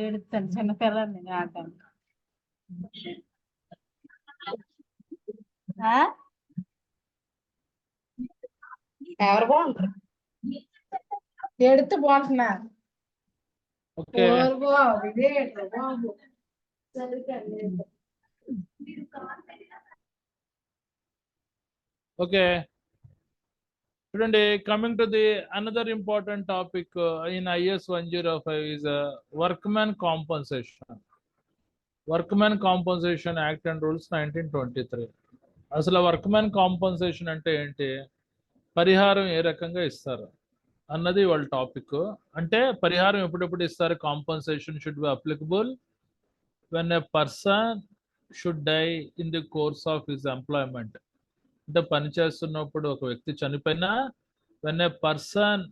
ఏడుస్తాను చిన్నపిల్లని నేను ఆడటానికి. ఎవరు బాగుంటారు ఎడితే బాగుంటున్నారు. బాబు Okay. Today, coming to the another important topic in IS 105 is workman compensation. Workman Compensation Act and Rules 1923. అసలు వర్క్మెన్ కాంపన్సేషన్ అంటే ఏంటి, పరిహారం ఏ రకంగా ఇస్తారు అన్నది వాళ్ళ టాపిక్. అంటే పరిహారం ఎప్పుడెప్పుడు ఇస్తారు, compensation should be applicable when a person should die in the course of his employment. అంటే పని చేస్తున్నప్పుడు ఒక వ్యక్తి చనిపోయినా, when a person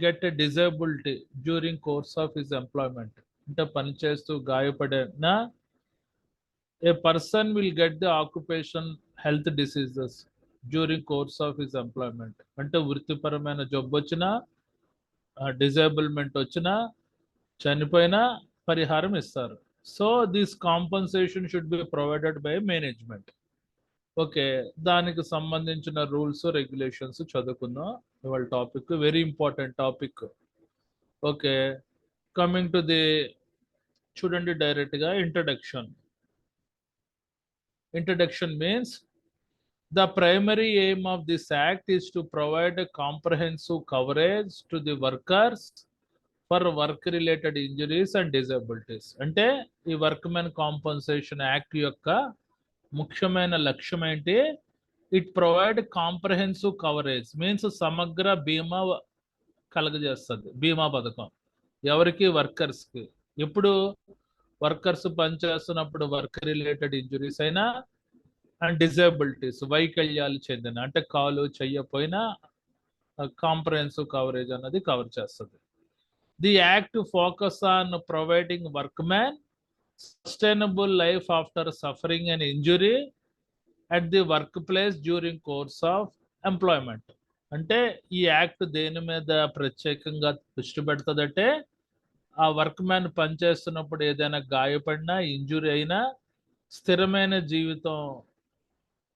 get a disability during course of his employment, అంటే పని చేస్తూ గాయపడినా, a person will get the occupation health diseases during course of his employment. అంటే వృత్తిపరమైన జబ్బు వచ్చినా, డిజేబుల్మెంట్ వచ్చినా, చనిపోయినా పరిహారం ఇస్తారు. So this compensation should be provided by management. Okay, దానికి సంబంధించిన రూల్స్ రెగ్యులేషన్స్ చదువుకుందాం. ఇవాళ topic very important topic. Okay, coming to the, చూడండి డైరెక్ట్గా introduction. Introduction means the primary aim of this act is to provide a comprehensive coverage to the workers for work related injuries and disabilities. అంటే ఈ workmen compensation act యొక్క ముఖ్యమైన లక్ష్యం ఏంటి, it provide comprehensive coverage means సమగ్ర బీమా కలగజేస్తుంది. బీమా పథకం ఎవరికి, వర్కర్స్కి. ఎప్పుడు వర్కర్స్ పనిచేస్తున్నప్పుడు వర్క్ రిలేటెడ్ ఇంజురీస్ అయినా అండ్ డిజేబిలిటీస్, వైకల్యాలు చెందిన, అంటే కాలు చెయ్యపోయినా కాంప్రహెన్సివ్ కవరేజ్ అన్నది కవర్ చేస్తుంది. The act focus on providing work man sustainable life after suffering and injury at the work place during course of employment. అంటే ఈ యాక్ట్ దేని మీద ప్రత్యేకంగా దృష్టి పెడుతుందంటే, ఆ వర్క్ మ్యాన్ పనిచేస్తున్నప్పుడు ఏదైనా గాయపడినా, ఇంజురీ అయినా స్థిరమైన జీవితం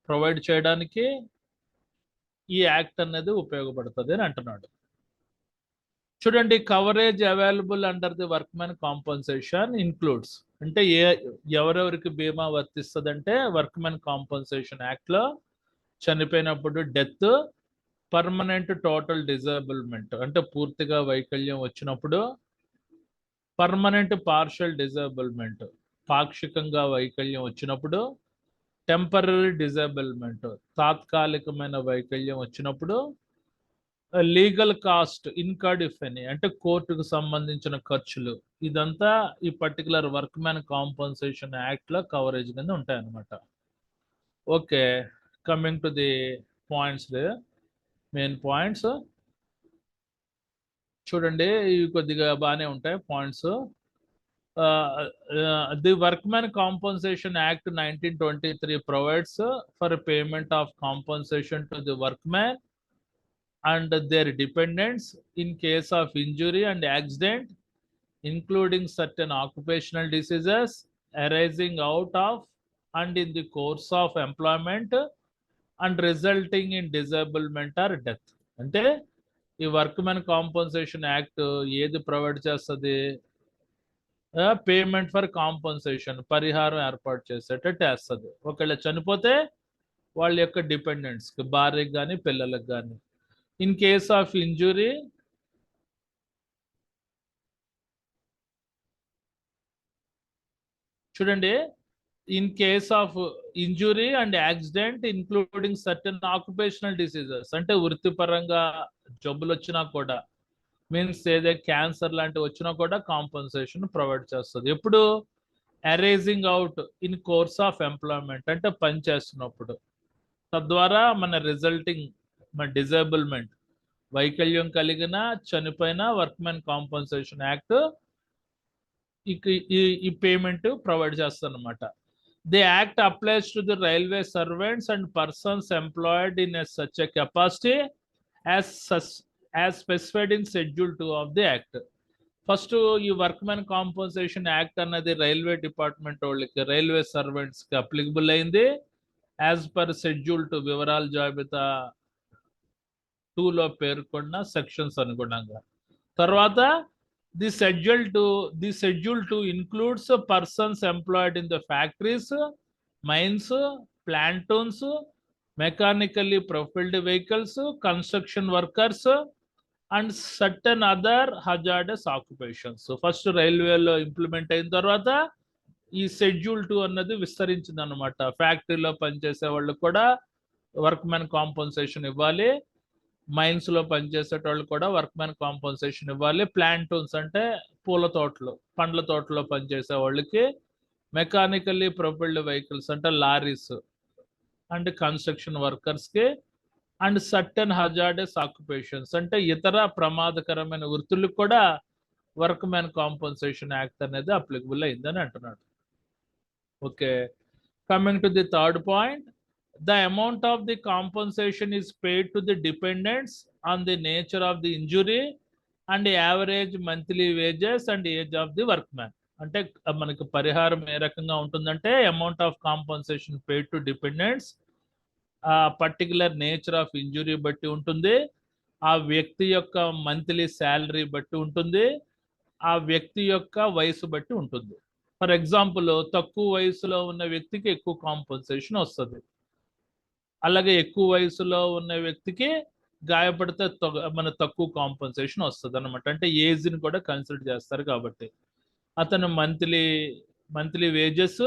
ప్రొవైడ్ చేయడానికి ఈ యాక్ట్ అనేది ఉపయోగపడుతుంది అని అంటున్నాడు. చూడండి, coverage available under the workmen compensation includes, అంటే ఎవరెవరికి బీమా వర్తిస్తుంది అంటే, వర్క్మెన్ కాంపన్సేషన్ యాక్ట్లో చనిపోయినప్పుడు డెత్, పర్మనెంట్ టోటల్ డిజేబుల్మెంట్ అంటే పూర్తిగా వైకల్యం వచ్చినప్పుడు, పర్మనెంట్ పార్షియల్ డిజేబుల్మెంట్ పాక్షికంగా వైకల్యం వచ్చినప్పుడు, టెంపరరీ డిజేబుల్మెంట్ తాత్కాలికమైన వైకల్యం వచ్చినప్పుడు, legal cost incurred if any అంటే కోర్టుకు సంబంధించిన ఖర్చులు, ఇదంతా ఈ పర్టికులర్ వర్క్మెన్ కాంపన్సేషన్ యాక్ట్లో కవరేజ్ కింద ఉంటాయన్నమాట. Okay, coming to the points, main points చూడండి, ఇవి కొద్దిగా బాగానే ఉంటాయి points. The workmen compensation act 1923 provides for a payment of compensation to the workman and their dependents in case of injury and accident, including certain occupational diseases arising out of and in the course of employment and resulting in disablement or death. అంటే ఈ workmen compensation act ఏది provide చేస్తుంది, payment for compensation, పరిహారం ఏర్పాటు చేసేటట్టు వేస్తుంది. ఒకవేళ చనిపోతే వాళ్ళ యొక్క డిపెండెంట్స్కి, భార్యకి కానీ పిల్లలకు కానీ. ఇన్ కేస్ ఆఫ్ ఇంజురీ, చూడండి, in case of injury and accident including certain occupational diseases, అంటే వృత్తిపరంగా జబ్బులు వచ్చినా కూడా, మీన్స్ ఏదే క్యాన్సర్ లాంటివి వచ్చినా కూడా కాంపన్సేషన్ ప్రొవైడ్ చేస్తుంది. ఎప్పుడు, arising out in course of employment అంటే పని చేస్తున్నప్పుడు, తద్వారా మన రిజల్టింగ్ మన డిజేబుల్మెంట్ వైకల్యం కలిగిన, చనిపోయిన వర్క్మెన్ కాంపన్సేషన్ యాక్ట్ ఈ పేమెంట్ ప్రొవైడ్ చేస్తుంది అన్నమాట. The act applies to the railway servants and persons employed in such a capacity as specified in Schedule 2 of the Act. First ఈ వర్క్మెన్ కాంపన్సేషన్ యాక్ట్ అన్నది railway department వాళ్ళకి, railway servants కి applicable అయింది as per schedule 2 వివరాల జాబితా 2 లో పేర్కొన్న sections అనుగుణంగా. తర్వాత the schedule 2 includes persons employed in the factories, mines, ప్లాంటూన్స్, mechanically propelled vehicles, construction workers and certain other hazardous occupations. First రైల్వేలో ఇంప్లిమెంట్ అయిన తర్వాత ఈ షెడ్యూల్ 2 అన్నది విస్తరించింది అనమాట. ఫ్యాక్టరీలో పనిచేసే వాళ్ళు కూడా వర్క్మెన్ కాంపన్సేషన్ ఇవ్వాలి, మైన్స్ లో పనిచేసేటోళ్ళు కూడా వర్క్మెన్ కాంపన్సేషన్ ఇవ్వాలి, ప్లాంటూన్స్ అంటే పూల తోటలు, పండ్ల తోటలో పనిచేసే వాళ్ళకి, మెకానికల్లీ ప్రొపైల్డ్ వెహికల్స్ అంటే లారీస్ అండ్ కన్స్ట్రక్షన్ వర్కర్స్ కి, అండ్ సర్టన్ హజార్డస్ ఆక్యుపేషన్స్ అంటే ఇతర ప్రమాదకరమైన వృత్తులకు కూడా వర్క్మెన్ కాంపన్సేషన్ యాక్ట్ అనేది అప్లికబుల్ అయిందని అంటున్నాడు. Okay, coming to the third point, the amount of the compensation is paid to the dependents on the nature of the injury and the average monthly wages and age of the workman. అంటే మనకి పరిహారం ఏ రకంగా ఉంటుందంటే amount of compensation paid to dependents ఆ particular nature of injury బట్టి ఉంటుంది, ఆ వ్యక్తి యొక్క మంత్లీ శాలరీ బట్టి ఉంటుంది, ఆ వ్యక్తి యొక్క వయసు బట్టి ఉంటుంది. ఫర్ ఎగ్జాంపుల్ తక్కువ వయసులో ఉన్న వ్యక్తికి ఎక్కువ కాంపన్సేషన్ వస్తుంది, అలాగే ఎక్కువ వయసులో ఉన్న వ్యక్తికి గాయపడితే మన తక్కువ కాంపన్సేషన్ వస్తుంది అనమాట. అంటే ఏజ్ని కూడా కన్సిడర్ చేస్తారు కాబట్టి అతను మంత్లీ వేజెస్,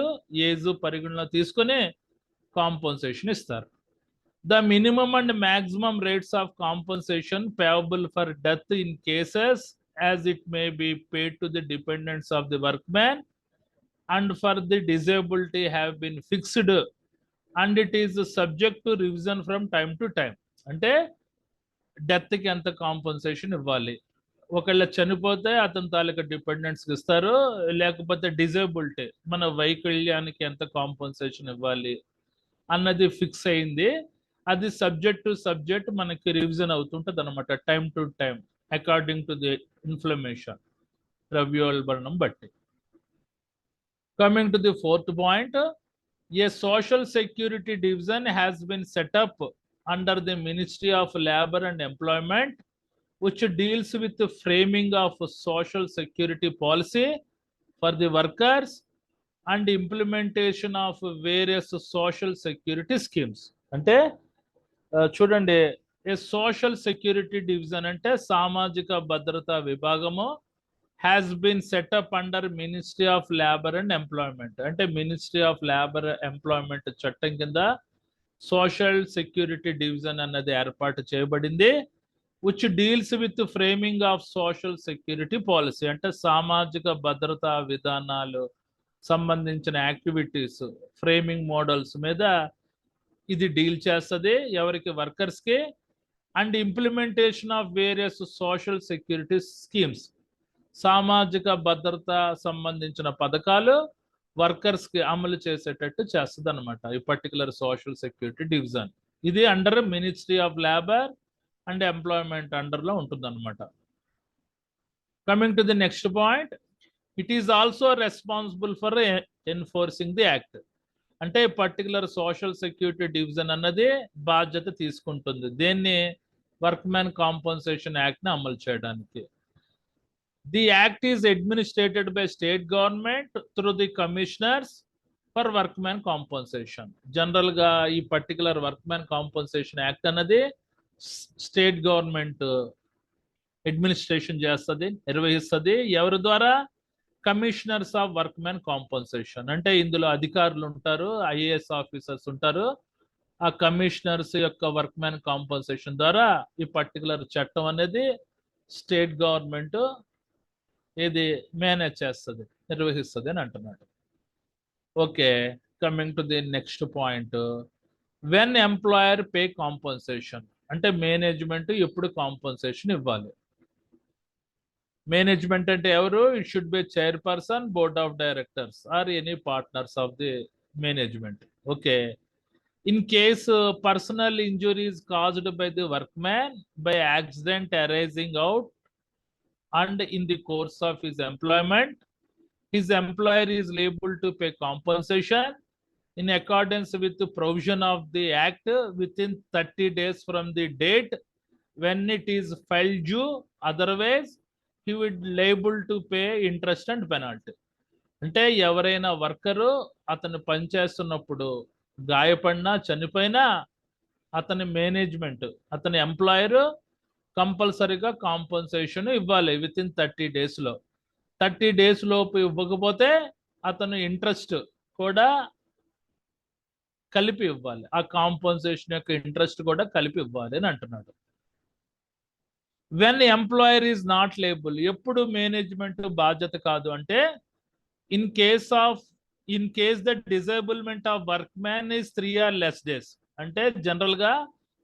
ఏజ్ పరిగణలో తీసుకొని కాంపన్సేషన్ ఇస్తారు. The minimum and maximum rates of compensation payable for death in cases as it may be paid to the dependents of the workman and for the disability have been fixed and it is subject to revision from time to time. అంటే డెత్కి ఎంత compensation ఇవ్వాలి, ఒకవేళ చనిపోతే అతని తాలూకా డిపెండెంట్స్కి ఇస్తారు, లేకపోతే disability మన వైకల్యానికి ఎంత కాంపన్సేషన్ ఇవ్వాలి అన్నది ఫిక్స్ అయింది. అది సబ్జెక్ట్ టు సబ్జెక్ట్ మనకి రివిజన్ అవుతుంటుంది అనమాట, time to time according to the inflammation ద్రవ్యోల్బణం బట్టి. Coming to the fourth point, a social security division has been set up under the Ministry of Labor and Employment which deals with the framing of social security policy for the workers and implementation of various social security schemes. అంటే చూడండి, ఏ social security division అంటే సామాజిక భద్రతా విభాగము has been set up under ministry of labour and employment. అంటే ministry of labour employment చట్టం కింద social security division అన్నది ఏర్పాటు చేయబడింది. Which deals with framing of social security policy అంటే సామాజిక భద్రతా విధానాలు సంబంధించిన యాక్టివిటీస్, ఫ్రేమింగ్ మోడల్స్ మీద ఇది డీల్ చేస్తుంది ఎవరికి, వర్కర్స్కి. And implementation of various social security schemes, సామాజిక భద్రత సంబంధించిన పథకాలు వర్కర్స్కి అమలు చేసేటట్టు చేస్తుంది అనమాట ఈ పర్టికులర్ సోషల్ సెక్యూరిటీ డివిజన్. ఇది under ministry of labour and Employment అండర్లో ఉంటుంది అనమాట. Coming to the next point, it is also responsible for enforcing the act. అంటే పర్టికులర్ సోషల్ సెక్యూరిటీ డివిజన్ అన్నది బాధ్యత తీసుకుంటుంది దేన్ని, వర్క్మెన్ కాంపన్సేషన్ యాక్ట్ని అమలు చేయడానికి. The act is administered by state government through the commissioners for workman compensation. General ga ee particular workman compensation act anadi state government administration chestadi, nirvahistadi. Evaru dwara? Commissioners of workman compensation. Ante indulo adhikarulu untaru, IAS officers untaru. ఆ commissioners యొక్క workmen compensation ద్వారా ఈ particular చట్టం అనేది state government ఇది manage చేస్తుంది, నిర్వహిస్తుంది అని అంటున్నాడు. Okay, coming to the next point, when employer pay compensation అంటే మేనేజ్మెంట్ ఎప్పుడు కాంపన్సేషన్ ఇవ్వాలి. మేనేజ్మెంట్ అంటే ఎవరు, it should be chairperson, board of directors or any partners of the management. Okay, in case personal injury is caused by the workman by accident arising out and in the course of his employment, his employer is liable to pay compensation in accordance with the provision of the act within 30 days from the date when it is filed due. Otherwise, he would liable to pay interest and penalty. అంటే ఎవరైనా worker అతను పనిచేస్తున్నప్పుడు గాయపడినా చనిపోయినా అతని management అతని employer కంపల్సరీగా compensation ఇవ్వాలి with in 30 days. 30 days లోపు ఇవ్వకపోతే అతను ఇంట్రెస్ట్ కూడా కలిపి ఇవ్వాలి, ఆ కాంపన్సేషన్ యొక్క ఇంట్రెస్ట్ కూడా కలిపి ఇవ్వాలి అని అంటున్నాడు. When employer is not label, ఎప్పుడు మేనేజ్మెంట్ బాధ్యత కాదు అంటే in case the disablement of work man is 3 or less days. అంటే జనరల్ గా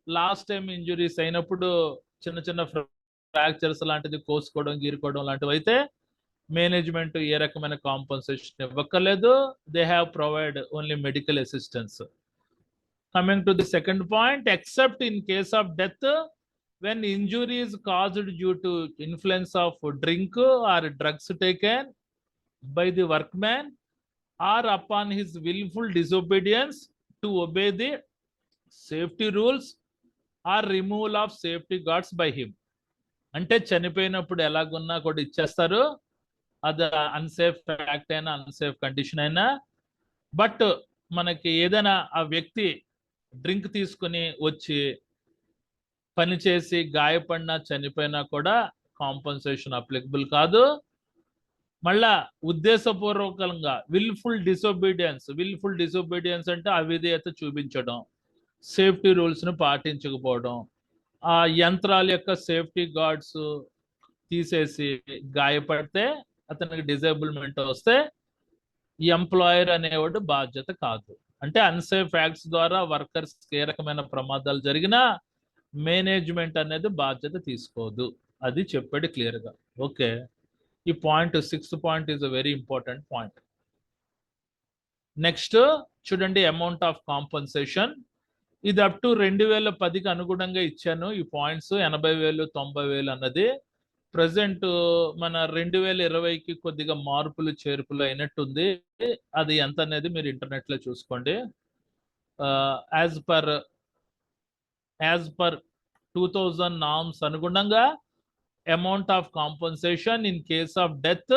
లాస్ట్ టైం ఇంజురీస్ అయినప్పుడు చిన్న చిన్న ఫ్రాక్చర్స్ లాంటిది కోసుకోవడం గీరుకోవడం లాంటివి అయితే మేనేజ్మెంట్ ఏ రకమైన కాంపన్సేషన్ ఇవ్వక్కర్లేదు. They have provide only medical assistance. Coming to the second point, except in case of death when injury is caused due to influence of drink or drugs taken by the workman or upon his willful disobedience to obey the safety rules or removal of safety guards by him. అంటే చనిపోయినప్పుడు ఎలాగున్నా కూడా ఇచ్చేస్తారు, అది unsafe fact అయినా unsafe condition అయినా. But మనకి ఏదైనా ఆ వ్యక్తి డ్రింక్ తీసుకుని వచ్చి పనిచేసి గాయపడినా చనిపోయినా కూడా కాంపన్సేషన్ అప్లికబుల్ కాదు. మళ్ళా ఉద్దేశపూర్వకంగా విల్ఫుల్ డిసోబీడియన్స్ అంటే అవిధేయత చూపించడం, సేఫ్టీ రూల్స్ ను పాటించకపోవడం, ఆ యంత్రాల యొక్క సేఫ్టీ గార్డ్స్ తీసేసి గాయపడితే అతనికి డిజేబుల్మెంట్ వస్తే ఈ ఎంప్లాయర్ అనేవాడు బాధ్యత కాదు. అంటే అన్సేఫ్ యాక్ట్స్ ద్వారా వర్కర్స్ ఏ రకమైన ప్రమాదాలు జరిగినా మేనేజ్మెంట్ అనేది బాధ్యత తీసుకోదు. అది చెప్పాడు క్లియర్ గా. ఓకే, ఈ point 6th point is a very important point. Next చూడండి, అమౌంట్ ఆఫ్ కాంపన్సేషన్. ఇది అప్ టు 2010కి అనుగుణంగా ఇచ్చాను ఈ పాయింట్స్. 80,000 90,000 అన్నది ప్రజెంట్ మన 2020కి కొద్దిగా మార్పులు చేర్పులు అయినట్టుంది. అది ఎంత అనేది మీరు ఇంటర్నెట్ లో చూసుకోండి. యాజ్ పర్ 2000 నామ్స్ అనుగుణంగా amount of compensation in case of death,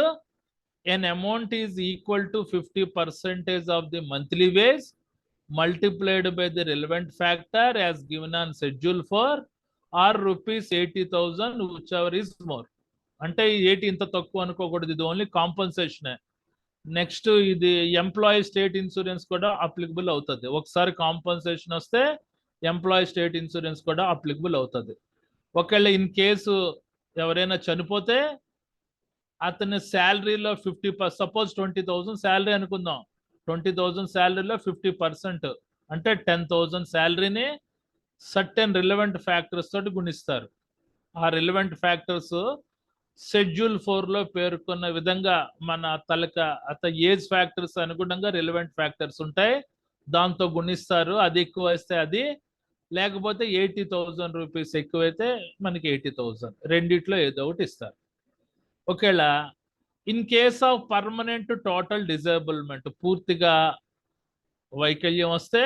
an amount is equal to 50% of the monthly wage multiplied by the relevant factor as given on schedule 4 or rupees 80,000 whichever is more. అంటే 80 ఇంత తక్కువ అనుకోకూడదు, ఇది only compensation. Next ఇది employee state insurance కూడా applicable అవుతుంది. ఒకసారి compensation వస్తే ఎంప్లాయీ స్టేట్ ఇన్సూరెన్స్ కూడా అప్లికబుల్ అవుతుంది. ఒకవేళ ఇన్ కేసు ఎవరైనా చనిపోతే అతని శాలరీలో 50%, సపోజ్ 20,000 శాలరీ అనుకుందాం, 20,000 శాలరీలో 50% అంటే 10,000 శాలరీని సర్టెన్ రిలవెంట్ ఫ్యాక్టర్స్ తోటి గుణిస్తారు. ఆ రిలవెంట్ ఫ్యాక్టర్స్ షెడ్యూల్ 4లో పేర్కొన్న విధంగా మన ఏజ్ ఫ్యాక్టర్స్ అనుగుణంగా రిలవెంట్ ఫ్యాక్టర్స్ ఉంటాయి, దాంతో గుణిస్తారు. అది ఎక్కువ వస్తే అది, లేకపోతే 80,000 రూపీస్ ఎక్కువైతే మనకి 80,000, రెండిట్లో ఏదో ఒకటి ఇస్తారు. ఒకవేళ in case of permanent total disablement, పూర్తిగా వైకల్యం వస్తే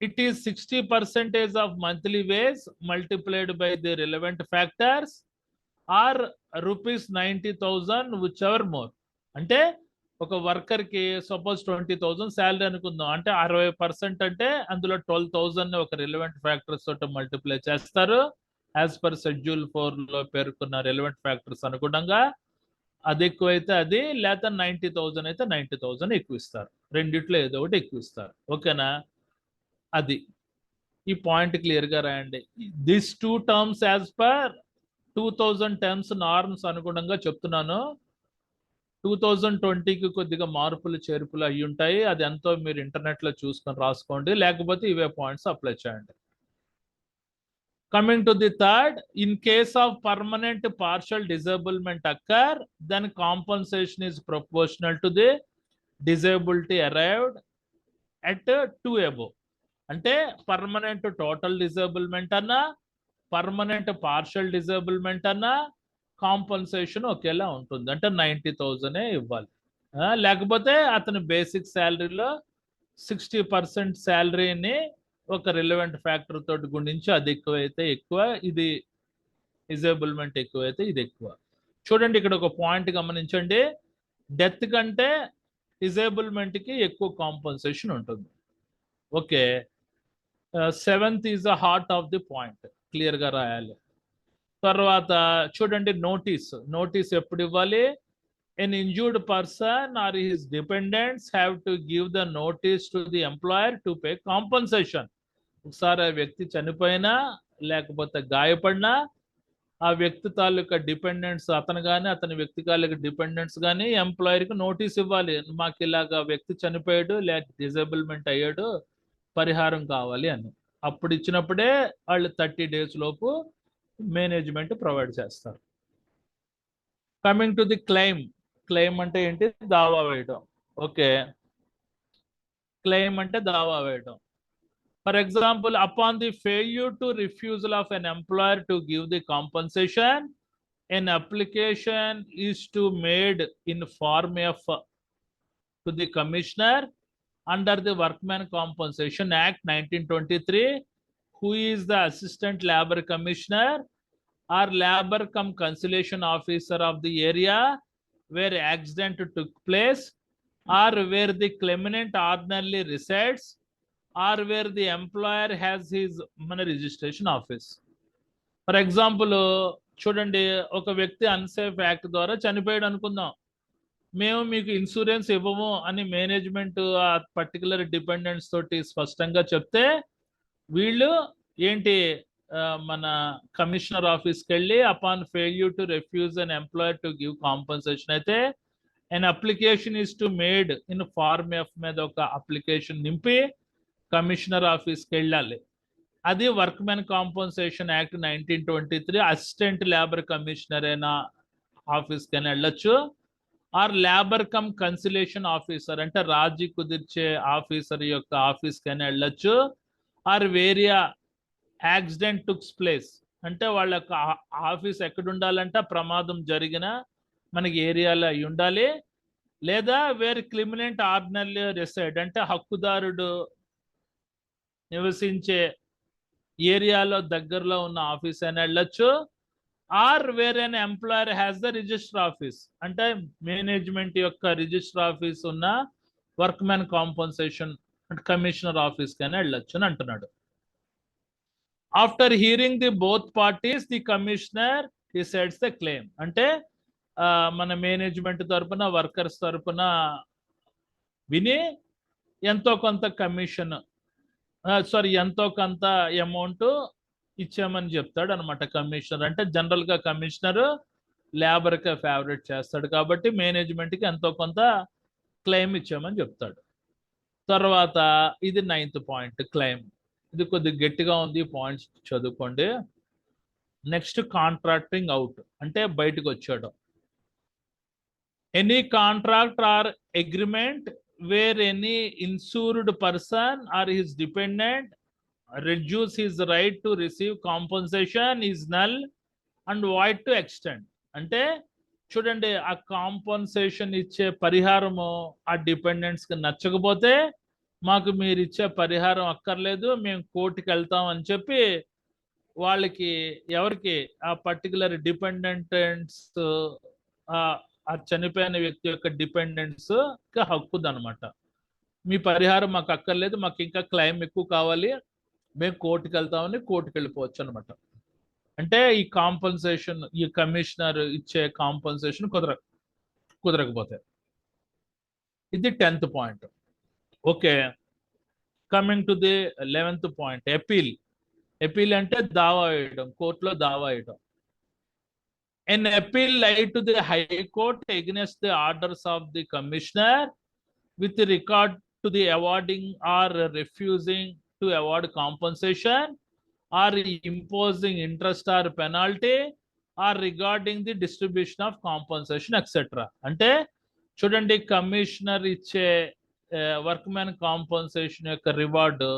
it is 60% of monthly wage multiplied by the relevant factors or rupees 90,000 whichever more. అంటే ఒక వర్కర్ కి సపోజ్ 20,000 శాలరీ అనుకుందాం, అంటే 60% అంటే అందులో 12,000 ఒక రిలవెంట్ ఫ్యాక్టర్స్ తోటి మల్టిప్లై చేస్తారు. యాజ్ పర్ షెడ్యూల్ 4లో పేర్కొన్న రిలవెంట్ ఫ్యాక్టర్స్ అనుగుణంగా. అది ఎక్కువైతే అది, లేదా 90,000 అయితే 90,000 ఎక్కువ ఇస్తారు. రెండిట్లో ఏదో ఒకటి ఎక్కువ ఇస్తారు. ఓకేనా? అది ఈ పాయింట్ క్లియర్ గా రాయండి. This 2 terms as per 2000 terms norms అనుగుణంగా చెప్తున్నాను. 2020కి కొద్దిగా మార్పులు చేర్పులు అయ్యి ఉంటాయి. అది ఎంతో మీరు ఇంటర్నెట్ లో చూసుకొని రాసుకోండి, లేకపోతే ఇవే పాయింట్స్ అప్లై చేయండి. Coming to the third, in case of permanent partial disablement occur, then compensation is proportional to the disability arrived at 2 above. అంటే పర్మనెంట్ టోటల్ డిజేబుల్మెంట్ అన్నా, పర్మనెంట్ పార్షల్ డిజేబుల్మెంట్ అన్నా, కాంపన్సేషన్ ఒకేలా ఉంటుంది, అంటే 90,000 ఇవ్వాలి. లేకపోతే అతని బేసిక్ శాలరీలో 60% శాలరీని ఒక రిలవెంట్ ఫ్యాక్టర్ తోటి గుణించి అది ఎక్కువైతే ఎక్కువ, ఇది డిజేబుల్మెంట్ ఎక్కువైతే ఇది ఎక్కువ. చూడండి ఇక్కడ ఒక పాయింట్ గమనించండి, డెత్ కంటే డిజేబుల్మెంట్కి ఎక్కువ కాంపన్సేషన్ ఉంటుంది. Okay, 7th is the heart of the point, క్లియర్గా రాయాలి. తర్వాత చూడండి నోటీస్ ఎప్పుడు ఇవ్వాలి? An injured person or his dependents have to give the notice to the employer to pay compensation. ఒకసారి ఆ వ్యక్తి చనిపోయినా లేకపోతే గాయపడినా ఆ వ్యక్తి తాలూకా డిపెండెంట్స్, అతను కానీ అతని వ్యక్తి తాలూకా డిపెండెంట్స్ కానీ ఎంప్లాయర్కి నోటీస్ ఇవ్వాలి, మాకు ఇలాగా వ్యక్తి చనిపోయాడు లేక డిజేబుల్మెంట్ అయ్యాడు, పరిహారం కావాలి అని. అప్పుడు ఇచ్చినప్పుడే వాళ్ళు 30 days లోపు మేనేజ్మెంట్ ప్రొవైడ్ చేస్తారు. కమింగ్ టు ది క్లెయిమ్ అంటే ఏంటి? దావా వేయడం. ఓకే, క్లెయిమ్ అంటే దావా వేయడం. For example, upon the failure to refusal of an employer to give the compensation, an application is to made in form of to the commissioner under the workmen compensation act 1923, who is the assistant labor commissioner or labor cum conciliation officer of the area where accident took place, or where the claimant ordinarily resides, or where the employer has his registration office. For example, చూడండి, ఒక వ్యక్తి unsafe act ద్వారా చనిపోయాడు అనుకుందాం, మేము మీకు insurance ఇవ్వము అని మేనేజ్మెంట్ ఆ పర్టికులర్ డిపెండెంట్స్ తోటి స్పష్టంగా చెప్తే, వీళ్ళు ఏంటి, మన కమిషనర్ ఆఫీస్కి వెళ్ళి upon failure to refuse an employer to give compensation అయితే an application is to made in form F మీద ఒక అప్లికేషన్ నింపి కమిషనర్ ఆఫీస్కి వెళ్ళాలి. అది workmen compensation act 1923 assistant labour commissioner అయినా ఆఫీస్కి అని వెళ్ళొచ్చు, or labour cum conciliation officer అంటే రాజీ కుదిర్చే ఆఫీసర్ యొక్క ఆఫీస్కి అని వెళ్ళొచ్చు, or where a accident takes place అంటే వాళ్ళ యొక్క ఆఫీస్ ఎక్కడ ఉండాలంటే ప్రమాదం జరిగిన మనకి ఏరియాలో అయి ఉండాలి, లేదా వేర్ క్రిమినెంట్ ఆర్డినరీ రెసైడ్ అంటే హక్కుదారుడు నివసించే ఏరియాలో దగ్గరలో ఉన్న ఆఫీస్ అని వెళ్ళొచ్చు, or where an employer has the register office అంటే మేనేజ్మెంట్ యొక్క రిజిస్టర్ ఆఫీస్ ఉన్న వర్క్మెన్ కాంపన్సేషన్ కమిషనర్ ఆఫీస్కి అని వెళ్ళొచ్చు అని అంటున్నాడు. After hearing the both parties the commissioner decides the claim అంటే మన మేనేజ్మెంట్ తరపున వర్కర్స్ తరపున విని ఎంతో కొంత కమిషన్ ఎంతో కొంత అమౌంట్ ఇచ్చామని చెప్తాడు అనమాట కమిషనర్. అంటే జనరల్గా కమిషనర్ లేబర్కి ఫేవరెట్ చేస్తాడు కాబట్టి మేనేజ్మెంట్కి ఎంతో కొంత క్లెయిమ్ ఇచ్చామని చెప్తాడు. తర్వాత ఇది 9th పాయింట్, క్లెయిమ్. ఇది కొద్దిగా గట్టిగా ఉంది, పాయింట్స్ చదువుకోండి. నెక్స్ట్ కాంట్రాక్టింగ్ అవుట్ అంటే బయటకు వచ్చాడు. Any contract or agreement where any insured person or his dependent reduce his right to receive compensation is null and void to extent. అంటే చూడండి, ఆ కాంపన్సేషన్ ఇచ్చే పరిహారము ఆ డిపెండెంట్స్కి నచ్చకపోతే మాకు మీరు ఇచ్చే పరిహారం అక్కర్లేదు, మేము కోర్టుకి వెళ్తాం అని చెప్పి వాళ్ళకి ఎవరికి ఆ పర్టికులర్ డిపెండెంట్స్ ఆ చనిపోయిన వ్యక్తి యొక్క డిపెండెంట్స్ హక్కుదనమాట. మీ పరిహారం మాకు అక్కర్లేదు, మాకు ఇంకా క్లెయిమ్ ఎక్కువ కావాలి, మేము కోర్టుకి వెళ్తామని కోర్టుకి వెళ్ళిపోవచ్చు అనమాట. అంటే ఈ కాంపన్సేషన్ ఈ కమిషనర్ ఇచ్చే కాంపన్సేషన్ కుదరకపోతే. ఇది 10th point. Okay, coming to the 11th point, appeal అంటే దావా వేయడం, కోర్టులో దావా వేయడం. An appeal laid to the High Court against the orders of the Commissioner with regard to the awarding or refusing to award compensation or imposing interest or penalty or regarding the distribution of compensation etc. అంటే చూడండి, commissioner ఇచ్చే workmen compensation యొక్క reward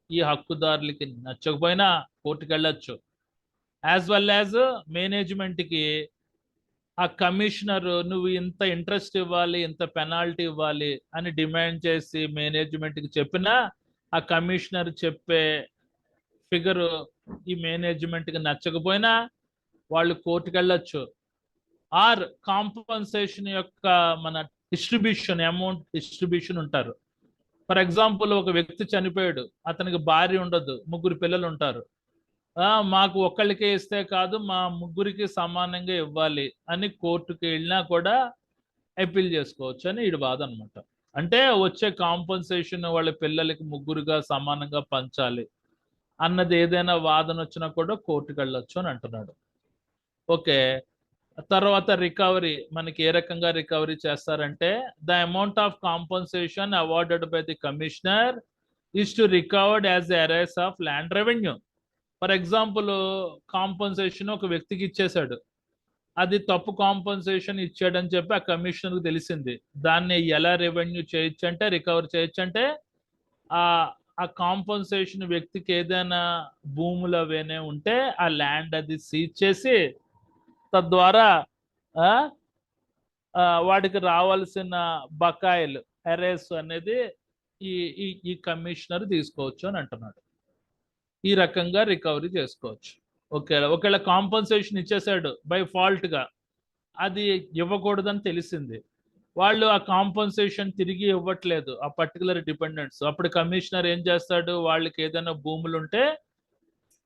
ఈ హక్కుదారులకి నచ్చకపోయినా కోర్టుకు వెళ్ళొచ్చు, as well as మేనేజ్మెంట్కి ఆ కమిషనర్ నువ్వు ఇంత ఇంట్రెస్ట్ ఇవ్వాలి, ఇంత పెనాల్టీ ఇవ్వాలి అని డిమాండ్ చేసి మేనేజ్మెంట్కి చెప్పినా ఆ కమిషనర్ చెప్పే ఫిగర్ ఈ మేనేజ్మెంట్కి నచ్చకపోయినా వాళ్ళు కోర్టుకు వెళ్ళొచ్చు. ఆర్ కాంపన్సేషన్ యొక్క మన డిస్ట్రిబ్యూషన్, అమౌంట్ డిస్ట్రిబ్యూషన్ ఉంటారు. ఫర్ ఎగ్జాంపుల్ ఒక వ్యక్తి చనిపోయాడు, అతనికి భార్య ఉండదు, ముగ్గురు పిల్లలు ఉంటారు. మాకు ఒక్కళ్ళకే ఇస్తే కాదు, మా ముగ్గురికి సమానంగా ఇవ్వాలి అని కోర్టుకి వెళ్ళినా కూడా అప్పీల్ చేసుకోవచ్చు అని ఈడు బాధ అనమాట. అంటే వచ్చే కాంపన్సేషన్ వాళ్ళ పిల్లలకి ముగ్గురుగా సమానంగా పంచాలి అన్నది ఏదైనా వాదన వచ్చినా కూడా కోర్టుకు వెళ్ళొచ్చు అని అంటున్నాడు. ఓకే, తర్వాత రికవరీ మనకి ఏ రకంగా రికవరీ చేస్తారంటే the amount of compensation awarded by the commissioner is to recovered as arise of land revenue. For example compensation ఒక వ్యక్తికి ఇచ్చేశాడు, అది తప్పు కాంపన్సేషన్ ఇచ్చాడని చెప్పి ఆ కమిషనర్కి తెలిసింది. దాన్ని ఎలా రెవెన్యూ చేయొచ్చు అంటే, రికవర్ చేయొచ్చు అంటే ఆ కాంపన్సేషన్ వ్యక్తికి ఏదైనా భూములు అవేనే ఉంటే ఆ ల్యాండ్ అది సీజ్ చేసి తద్వారా వాడికి రావాల్సిన బకాయిలు అరేస్ అనేది ఈ ఈ కమిషనర్ తీసుకోవచ్చు అని అంటున్నాడు. ఈ రకంగా రికవరీ చేసుకోవచ్చు. ఒకవేళ కాంపన్సేషన్ ఇచ్చేసాడు బై ఫాల్ట్గా, అది ఇవ్వకూడదని తెలిసింది, వాళ్ళు ఆ కాంపన్సేషన్ తిరిగి ఇవ్వట్లేదు ఆ పర్టికులర్ డిపెండెంట్స్, అప్పుడు కమిషనర్ ఏం చేస్తాడు, వాళ్ళకి ఏదైనా భూములు ఉంటే,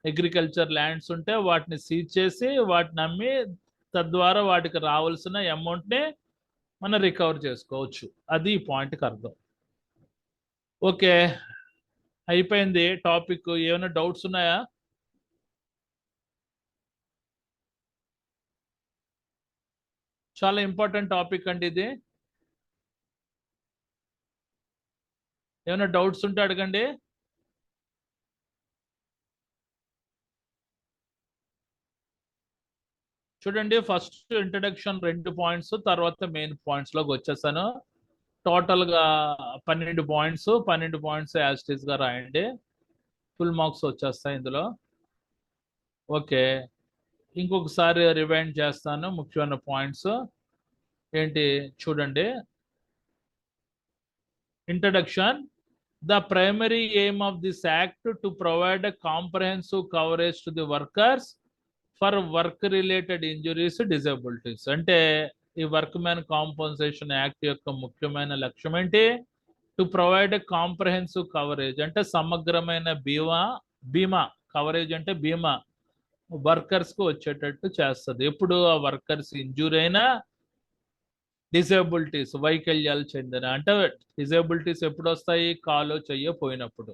అగ్రికల్చర్ ల్యాండ్స్ ఉంటే వాటిని సీజ్ చేసి వాటిని అమ్మి తద్వారా వాటికి రావాల్సిన అమౌంట్ని మనం రికవర్ చేసుకోవచ్చు. అది ఈ పాయింట్కి అర్థం. ఓకే, అయిపోయింది టాపిక్. ఏమైనా డౌట్స్ ఉన్నాయా? చాలా ఇంపార్టెంట్ టాపిక్ అండి ఇది. ఏమైనా డౌట్స్ ఉంటే అడగండి. చూడండి, ఫస్ట్ ఇంట్రడక్షన్ 2 పాయింట్స్, తర్వాత మెయిన్ పాయింట్స్లోకి వచ్చేసాను. టోటల్గా 12 పాయింట్స్, 12 పాయింట్స్ యాజ్టీస్గా రాయండి, ఫుల్ మార్క్స్ వచ్చేస్తాయి ఇందులో. ఓకే, ఇంకొకసారి రివైండ్ చేస్తాను ముఖ్యమైన పాయింట్స్ ఏంటి చూడండి. Introduction. The primary aim of this act to provide a comprehensive coverage to the workers for work-related injuries, disabilities. అంటే ఈ వర్క్ మ్యాన్ కాంపన్సేషన్ యాక్ట్ యొక్క ముఖ్యమైన లక్ష్యం ఏంటి? To provide a comprehensive coverage, అంటే సమగ్రమైన బీమా కవరేజ్ అంటే బీమా వర్కర్స్కు వచ్చేటట్టు చేస్తుంది. ఎప్పుడు ఆ వర్కర్స్ ఇంజూరీ అయినా, డిసేబిలిటీస్ వైకల్యాలు చెందిన, అంటే డిసేబిలిటీస్ ఎప్పుడు వస్తాయి, కాలో చెయ్యో పోయినప్పుడు.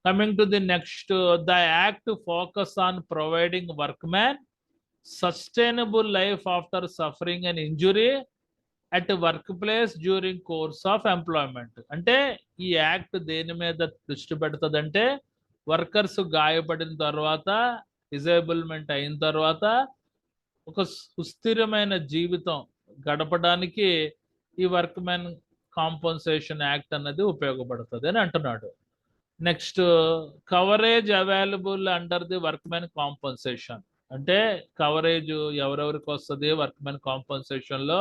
Coming to the next, the act focus on providing work man sustainable life after suffering and injury at work place during course of employment. అంటే ఈ యాక్ట్ దేని మీద దృష్టి పెడుతుందంటే, వర్కర్స్ గాయపడిన తర్వాత, డిజేబుల్మెంట్ అయిన తర్వాత ఒక సుస్థిరమైన జీవితం గడపడానికి ఈ వర్క్ మ్యాన్ కాంపన్సేషన్ యాక్ట్ అన్నది ఉపయోగపడుతుంది అని అంటున్నాడు. Next, coverage available under the work man compensation. అంటే కవరేజ్ ఎవరెవరికి వస్తుంది వర్క్ మ్యాన్ కాంపన్సేషన్లో?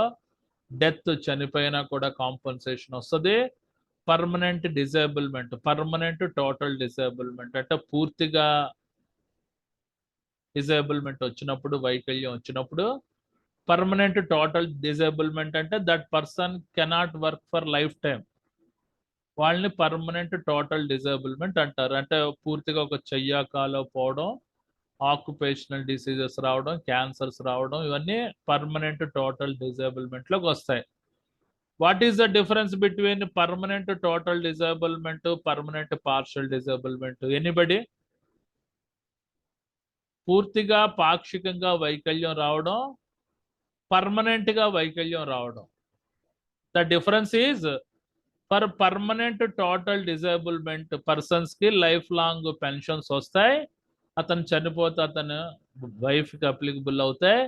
డెత్, చనిపోయినా కూడా కాంపన్సేషన్ వస్తుంది. Permanent disablement, permanent total disablement అంటే పూర్తిగా డిజేబుల్మెంట్ వచ్చినప్పుడు, వైకల్యం వచ్చినప్పుడు. పర్మనెంట్ టోటల్ డిజేబుల్మెంట్ అంటే that person cannot work for life time, వాళ్ళని పర్మనెంట్ టోటల్ డిజేబుల్మెంట్ అంటారు. అంటే పూర్తిగా ఒక చెయ్యాకాలో పోవడం, ఆక్యుపేషనల్ డిసీజెస్ రావడం, క్యాన్సర్స్ రావడం, ఇవన్నీ పర్మనెంట్ టోటల్ డిజేబుల్మెంట్లోకి వస్తాయి. What is the difference between permanent total disablement, permanent partial disablement? Anybody? పూర్తిగా పాక్షికంగా వైకల్యం రావడం, పర్మనెంట్గా వైకల్యం రావడం. The difference is, for permanent total disablement పర్సన్స్కి లైఫ్ లాంగ్ పెన్షన్స్ వస్తాయి, అతను చనిపోతే అతను వైఫ్కి అప్లికబుల్ అవుతాయి.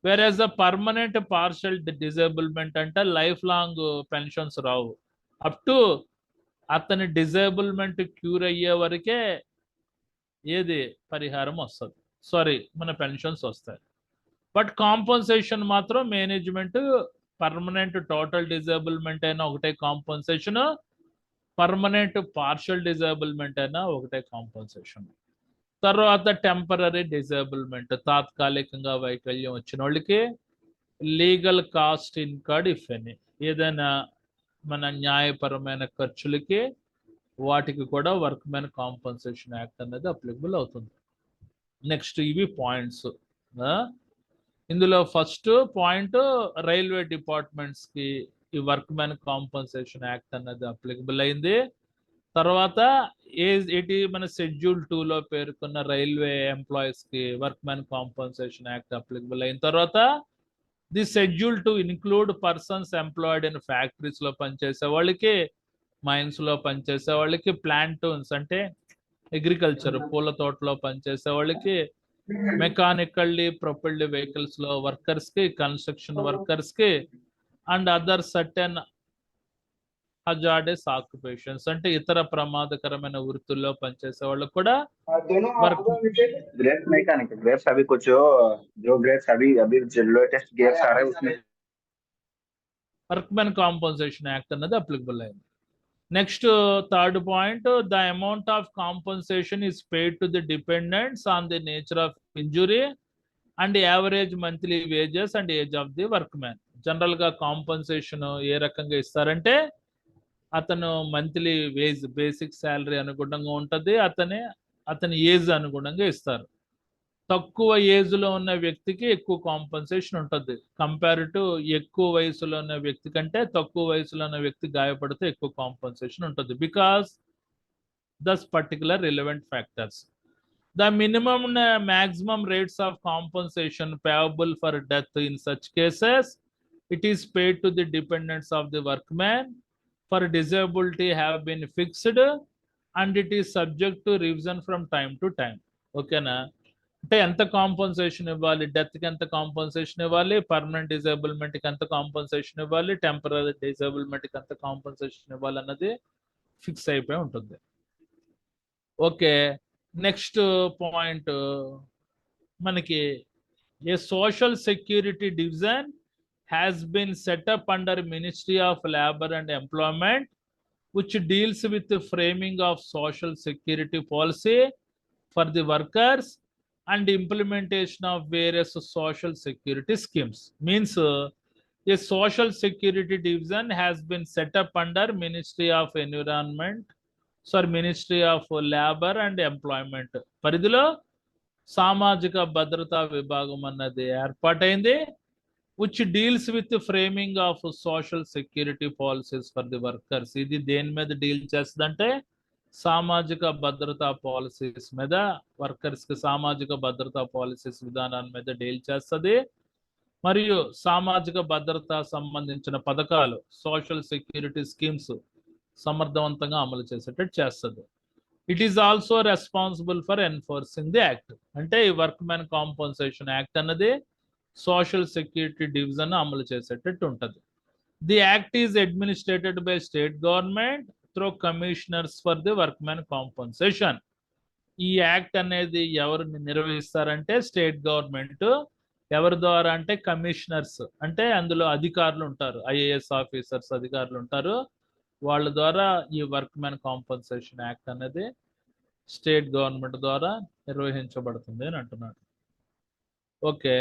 Whereas the permanent partial disablement అంటే లైఫ్ లాంగ్ పెన్షన్స్ రావు, అప్ టు అతని డిజేబుల్మెంట్ క్యూర్ అయ్యే వరకే ఏది పరిహారం వస్తుంది, సారీ మన పెన్షన్స్ వస్తాయి. బట్ కాంపన్సేషన్ మాత్రం మేనేజ్మెంట్ పర్మనెంట్ టోటల్ డిజేబుల్మెంట్ అయినా ఒకటే కాంపన్సేషన్, పర్మనెంట్ పార్షియల్ డిజేబుల్మెంట్ అయినా ఒకటే కాంపన్సేషన్. తర్వాత టెంపరరీ డిజేబుల్మెంట్, తాత్కాలికంగా వైకల్యం వచ్చిన వాళ్ళకి legal cost incurred if any, ఏదైనా మన న్యాయపరమైన ఖర్చులకి వాటికి కూడా వర్క్ మ్యాన్ కాంపన్సేషన్ యాక్ట్ అనేది అప్లికబుల్ అవుతుంది. నెక్స్ట్ ఇవి పాయింట్స్. ఇందులో ఫస్ట్ పాయింట్ రైల్వే డిపార్ట్మెంట్స్ కి ఈ వర్క్ మ్యాన్ కాంపన్సేషన్ యాక్ట్ అనేది అప్లికబుల్ అయింది. తర్వాత ఏటి మన షెడ్యూల్ 2 లో పేర్కొన్న రైల్వే ఎంప్లాయీస్ కి work man compensation act applicable అయిన తర్వాత the schedule 2 include persons employed in factories లో పనిచేసే వాళ్ళకి, మైన్స్ లో పనిచేసే వాళ్ళకి, ప్లాంటూన్స్ అంటే అగ్రికల్చర్ పూల తోటలో పనిచేసే వాళ్ళకి, మెకానికల్లీ ప్రొపెల్డ్ వెహికల్స్ లో వర్కర్స్ కి, కన్స్ట్రక్షన్ వర్కర్స్ కి, and other certain hazardous occupations అంటే ఇతర ప్రమాదకరమైన వృత్తుల్లో పనిచేసే వాళ్ళకి కూడా వర్క్ ग्रेड्स नहीं का नहीं ग्रेड्स अभी कुछ जो ग्रेड्स अभी अभी जो लेटेस्ट ग्रेड्स आ रहे हैं उसमें వర్క్ మెన్ కాంపన్సేషన్ యాక్ట్ అనేది అప్లికబుల్ అయింది. Next third point, the amount of compensation is paid to the dependents on the nature of injury and average monthly wages and age of the work man. General గా compensation ఏ రకంగా ఇస్తారంటే అతను monthly veg basic salary అనుగుణంగా ఉంటుంది, అతని age అనుగుణంగా ఇస్తారు. తక్కువ ఏజ్ లో ఉన్న వ్యక్తికి ఎక్కువ కాంపన్సేషన్ ఉంటుంది కంపేర్ టు ఎక్కువ వయసులో ఉన్న వ్యక్తి కంటే తక్కువ వయసులో ఉన్న వ్యక్తి గాయపడితే ఎక్కువ కాంపన్సేషన్ ఉంటుంది, because thus particular relevant factors. The minimum maximum rates of compensation payable for death in such cases, it is paid to the dependents of the workman for disability have been fixed and it is subject to revision from time to time. ఓకేనా? అంటే ఎంత compensation ఇవ్వాలి, డెత్కి ఎంత compensation ఇవ్వాలి, permanent డిజేబుల్మెంట్కి ఎంత compensation ఇవ్వాలి, temporary డిజేబుల్మెంట్కి ఎంత compensation ఇవ్వాలి అన్నది ఫిక్స్ అయిపోయి ఉంటుంది. ఓకే, నెక్స్ట్ పాయింట్ మనకి a social security division has been set up under ministry of labour and employment which deals with the framing of social security policy for the workers and implementation of various social security schemes. Means a social security division has been set up under Ministry of Environment, ministry of labour and employment పరిధిలో సామాజిక భద్రతా విభాగం అన్నది ఏర్పాటైంది, which deals with the framing of social security policies for the workers. ఇది దేని మీద deal చేస్తుందంటే సామాజిక భద్రతా పాలసీస్ మీద, వర్కర్స్ కి సామాజిక భద్రతా పాలసీస్ విధానాల మీద డీల్ చేస్తుంది. మరియు సామాజిక భద్రత సంబంధించిన పథకాలు, సోషల్ సెక్యూరిటీ స్కీమ్స్ సమర్థవంతంగా అమలు చేసేటట్టు చేస్తుంది. It is also responsible for enforcing the act. అంటే ఈ వర్క్ మ్యాన్ కాంపన్సేషన్ యాక్ట్ అన్నది సోషల్ సెక్యూరిటీ డివిజన్ అమలు చేసేటట్టు ఉంటుంది. The act is administrated by state government through commissioners for the work man compensation. ఈ యాక్ట్ అనేది ఎవరు నిర్వహిస్తారంటే స్టేట్ గవర్నమెంట్. ఎవరి ద్వారా అంటే కమిషనర్స్, అంటే అందులో అధికారులు ఉంటారు, ఐఏఎస్ ఆఫీసర్స్ అధికారులు ఉంటారు, వాళ్ళ ద్వారా ఈ వర్క్ మ్యాన్ కాంపన్సేషన్ యాక్ట్ అనేది స్టేట్ గవర్నమెంట్ ద్వారా నిర్వహించబడుతుంది అని అంటున్నాడు. ఓకే,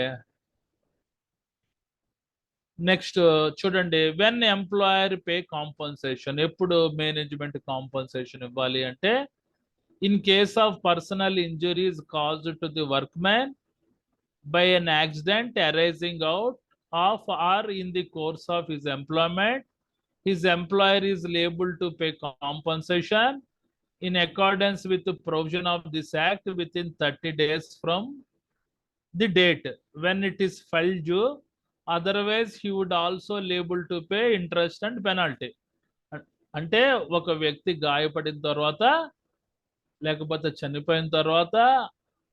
నెక్స్ట్ చూడండి, వెన్ ఎంప్లాయర్ పే కాంపన్సేషన్, ఎప్పుడు మేనేజ్మెంట్ కాంపన్సేషన్ ఇవ్వాలి అంటే in case of personal injuries caused to the work man by an accident arising out of or in the course of his employment, his employer is liable to pay compensation in accordance with the provision of this act within 30 days from the date when it is filed due. Otherwise he would also liable to pay interest and penalty. అంటే ఒక వ్యక్తి గాయపడిన తర్వాత లేకపోతే చనిపోయిన తర్వాత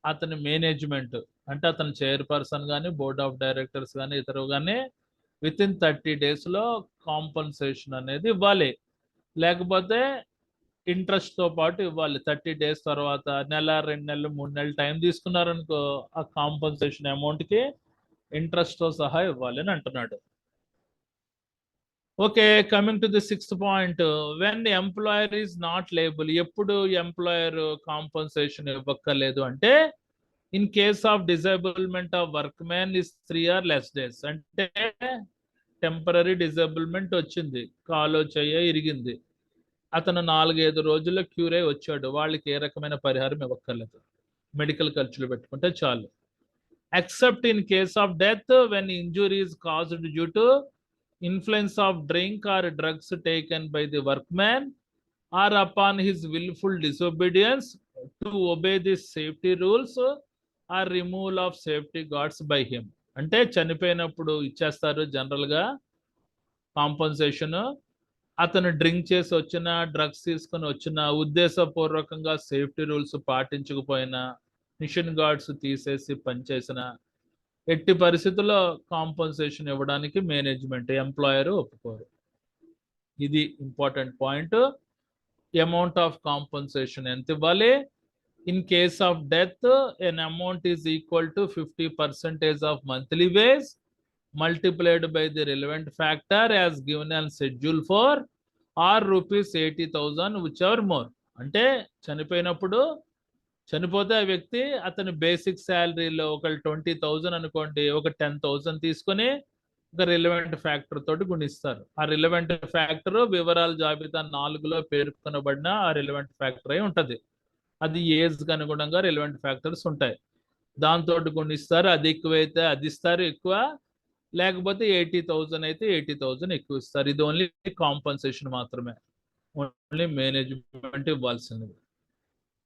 అతని management అంటే అతని చైర్పర్సన్ కానీ బోర్డ్ ఆఫ్ డైరెక్టర్స్ కానీ ఇతరు కానీ విత్ ఇన్ 30 days లో కాంపన్సేషన్ అనేది ఇవ్వాలి, లేకపోతే ఇంట్రెస్ట్ తో పాటు ఇవ్వాలి. 30 days తర్వాత నెల, 2 నెలలు, 3 నెలలు టైం తీసుకున్నారనుకో ఆ కాంపన్సేషన్ అమౌంట్ కి ఇంట్రెస్ట్తో సహా ఇవ్వాలి అని అంటున్నాడు. Okay, coming to the 6th point, when employer is not label, ఎప్పుడు ఎంప్లాయర్ కాంపన్సేషన్ ఇవ్వక్కర్లేదు అంటే in case of disablement of work man is 3 or less days, అంటే టెంపరీ డిజేబుల్మెంట్ వచ్చింది, కాలో చెయ్య ఇరిగింది, అతను 4-5 రోజుల్లో క్యూర్ అయి వచ్చాడు, వాళ్ళకి ఏ రకమైన పరిహారం ఇవ్వక్కర్లేదు, మెడికల్ ఖర్చులు పెట్టుకుంటే చాలు. Except in case of death when injury is caused due to influence of drink or drugs taken by the workman or upon his willful disobedience to obey the safety rules or removal of safety guards by him. అంటే చనిపోయినప్పుడు ఇచ్చేస్తారు general గా compensation, అతను drink చేసి వచ్చినా drugs తీసుకొని వచ్చినా ఉద్దేశపూర్వకంగా సేఫ్టీ రూల్స్ పాటించకపోయినా మిషన్ గార్డ్స్ తీసేసి పనిచేసిన ఎట్టి పరిస్థితుల్లో కాంపన్సేషన్ ఇవ్వడానికి మేనేజ్మెంట్ ఎంప్లాయర్ ఒప్పుకోరు. ఇది important point. Amount of compensation ఎంత ఇవ్వాలి? In case of death an amount is equal to 50% of monthly wage multiplied by the relevant factor as given and schedule for or ₹80,000 whichever more. అంటే చనిపోతే ఆ వ్యక్తి అతని basic శాలరీలో ఒక 20,000 అనుకోండి, ఒక 10,000 తీసుకొని ఒక రిలవెంట్ ఫ్యాక్టర్ తోటి గుణిస్తారు. ఆ రిలవెంట్ ఫ్యాక్టర్ వివరాల జాబితా 4లో పేర్కొనబడిన ఆ రిలవెంట్ ఫ్యాక్టర్ అయి ఉంటుంది. అది ఏజ్కి అనుగుణంగా రిలవెంట్ ఫ్యాక్టర్స్ ఉంటాయి, దాంతో గుణిస్తారు. అది ఎక్కువైతే అది ఇస్తారు ఎక్కువ, లేకపోతే 80,000 అయితే 80,000 ఎక్కువ ఇస్తారు. ఇది ఓన్లీ కాంపన్సేషన్ మాత్రమే, ఓన్లీ మేనేజ్మెంట్ ఇవ్వాల్సింది.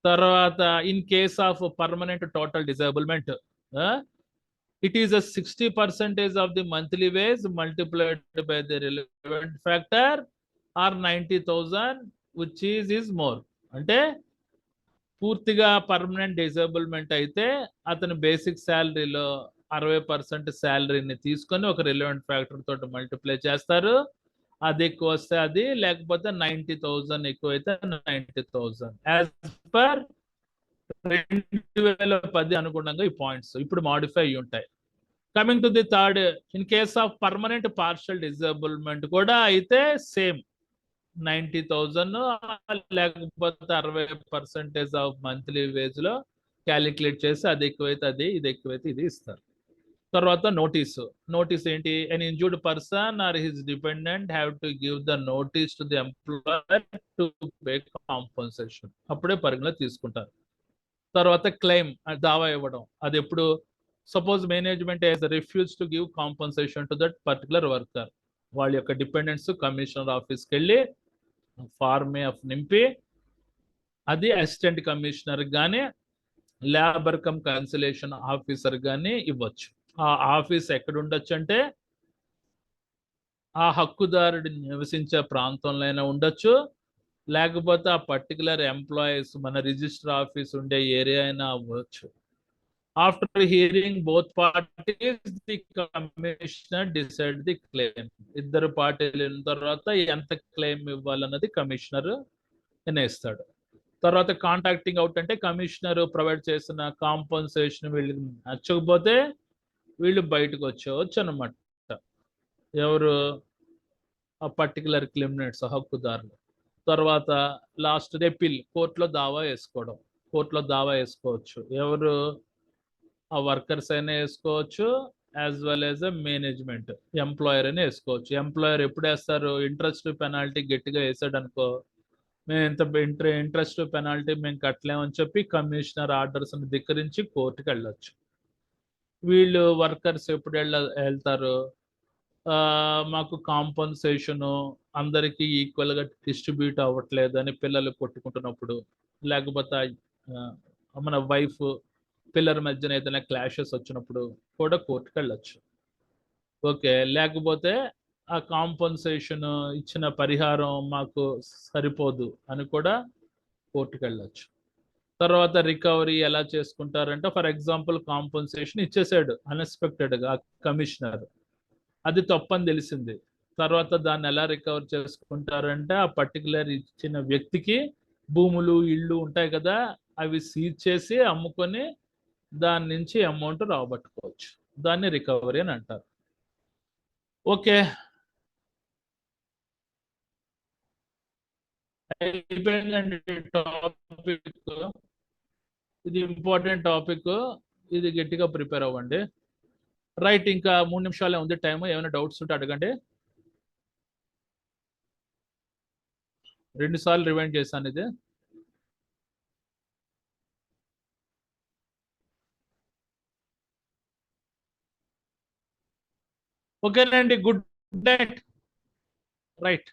తర్వాత in case of permanent total disablement it is 60% of the monthly wage multiplied by the relevant factor or 90,000 which is more. అంటే పూర్తిగా పర్మనెంట్ డిజేబుల్మెంట్ అయితే అతని బేసిక్ శాలరీలో 60% శాలరీని తీసుకొని ఒక రిలవెంట్ ఫ్యాక్టర్ తోటి మల్టిప్లై చేస్తారు, అది ఎక్కువ వస్తే అది, లేకపోతే 90,000 ఎక్కువైతే 90,000 యాజ్ పర్ 2010 అనుగుణంగా ఈ పాయింట్స్ ఇప్పుడు మాడిఫై అయ్యి ఉంటాయి. Coming to the third, in case of permanent partial disablement కూడా అయితే సేమ్ 90,000 లేకపోతే 60% ఆఫ్ మంత్లీ వేజ్ లో క్యాలిక్యులేట్ చేసి అది ఎక్కువైతే అది, ఇది ఎక్కువైతే ఇది ఇస్తారు. తర్వాత నోటీస్ ఏంటి? An injured person or his dependent have to give the notice to the employer to pay compensation, అప్పుడే పరిగణలో తీసుకుంటారు. తర్వాత క్లెయిమ్, దావా ఇవ్వడం. అది ఎప్పుడు? Suppose management has refuse to give compensation to that particular worker, వాళ్ళ యొక్క డిపెండెంట్స్ కమిషనర్ ఆఫీస్కి వెళ్ళి ఫార్మ్ నింపి అది అసిస్టెంట్ కమిషనర్ కానీ లేబర్ కమ్ కన్సలేషన్ ఆఫీసర్ కానీ ఇవ్వచ్చు. ఆ ఆఫీస్ ఎక్కడ ఉండొచ్చు అంటే ఆ హక్కుదారుడి నివసించే ప్రాంతంలో అయినా ఉండొచ్చు, లేకపోతే ఆ పర్టికులర్ ఎంప్లాయీస్ మన రిజిస్టర్ ఆఫీస్ ఉండే ఏరియా అయినా అవ్వచ్చు. After hearing both parties the commissioner decide the claim. ఇద్దరు పార్టీలు అయిన తర్వాత ఎంత క్లెయిమ్ ఇవ్వాలన్నది కమిషనర్ నిర్ణయిస్తాడు. తర్వాత కాంటాక్టింగ్ అవుట్ అంటే కమిషనర్ ప్రొవైడ్ చేసిన కాంపన్సేషన్ వీళ్ళకి నచ్చకపోతే వీళ్ళు బయటకు వచ్చేవచ్చు అనమాట. ఎవరు? ఆ పర్టికులర్ క్లిమినేట్స్, హక్కుదారులు. తర్వాత లాస్ట్ అపీల్, కోర్టులో దావా వేసుకోవచ్చు. ఎవరు? ఆ వర్కర్స్ అయినా వేసుకోవచ్చు, as well as management employer అయినా వేసుకోవచ్చు. ఎంప్లాయర్ ఎప్పుడు వేస్తారు? ఇంట్రెస్ట్ పెనాల్టీ గట్టిగా వేసాడు అనుకో, మేము ఇంత ఇంట్రెస్ట్ పెనాల్టీ మేము కట్టలేమని చెప్పి కమిషనర్ ఆర్డర్స్ ధిక్కరించి కోర్టుకి వెళ్ళొచ్చు. వీళ్ళు వర్కర్స్ ఎప్పుడు వెళ్తారు? మాకు కాంపన్సేషను అందరికీ ఈక్వల్గా డిస్ట్రిబ్యూట్ అవ్వట్లేదు అని పిల్లలు కొట్టుకుంటున్నప్పుడు, లేకపోతే మన వైఫ్ పిల్లల మధ్యన ఏదైనా క్లాషెస్ వచ్చినప్పుడు కూడా కోర్టుకి వెళ్ళొచ్చు. ఓకే, లేకపోతే ఆ కాంపన్సేషన్ ఇచ్చిన పరిహారం మాకు సరిపోదు అని కూడా కోర్టుకి వెళ్ళొచ్చు. తర్వాత రికవరీ ఎలా చేసుకుంటారంటే, ఫర్ ఎగ్జాంపుల్ కాంపన్సేషన్ ఇచ్చేసాడు అన్ఎక్స్పెక్టెడ్గా కమిషనర్, అది తప్పని తెలిసింది. తర్వాత దాన్ని ఎలా రికవర్ చేసుకుంటారంటే ఆ పర్టికులర్ ఇచ్చిన వ్యక్తికి భూములు ఇళ్ళు ఉంటాయి కదా, అవి సీజ్ చేసి అమ్ముకొని దాని నుంచి అమౌంట్ రాబట్టుకోవచ్చు. దాన్ని రికవరీ అని అంటారు. ఓకే, అయిపోయిందండి టాపిక్. ఇది ఇంపార్టెంట్ టాపిక్, ఇది గట్టిగా ప్రిపేర్ అవ్వండి. రైట్, ఇంకా 3 నిమిషాలే ఉంది టైం. ఏమైనా డౌట్స్ ఉంటే అడగండి. 2 సార్లు రివైండ్ చేశాను ఇది. ఓకేనండి, గుడ్ నైట్. రైట్.